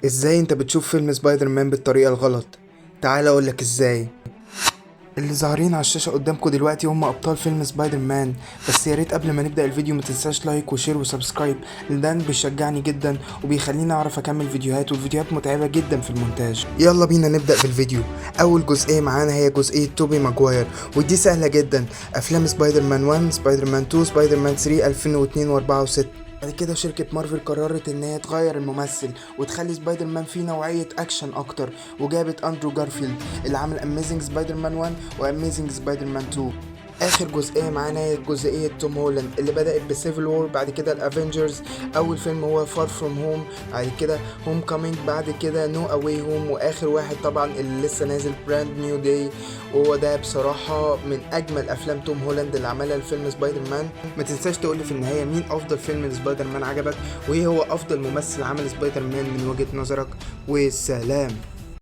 ازاي انت بتشوف فيلم سبايدر مان بالطريقة الغلط؟ تعال اقولك ازاي. اللي ظاهرين على الشاشة قدامكم دلوقتي هم ابطال فيلم سبايدر مان. بس يا ريت قبل ما نبدأ الفيديو ما تنساش لايك وشير وسبسكرايب، لان ده بيشجعني جدا وبيخليني اعرف اكمل فيديوهات، والفيديوهات متعبة جدا في المونتاج. يلا بينا نبدأ بالفيديو. اول جزئية معانا هي جزئية توبي ماجواير، ودي سهلة جدا. افلام سبايدر مان 1، سبايدر مان 2، سبايدر مان 3 2002 و4 و6. بعد كده شركة مارفل قررت ان هي تغير الممثل وتخلي سبايدر مان فيه نوعية اكشن اكتر، وجابت اندرو جارفيلد اللي عمل اميزنج سبايدر مان 1 واميزنج سبايدر مان 2. اخر جزئيه معانا هي جزئيه توم هولاند اللي بدات بسيفل وور، بعد كده الافنجرز. اول فيلم هو فار فروم هوم، بعد كده هوم كامينج، بعد كده نو اواي هوم، واخر واحد طبعا اللي لسه نازل براند نيو داي. وهو ده بصراحه من اجمل افلام توم هولاند اللي عملها الفيلم سبايدر مان. ما تنساش تقولي في النهايه مين افضل فيلم لسبايدر مان عجبك، وايه هو افضل ممثل عمل سبايدر مان من وجهه نظرك. والسلام.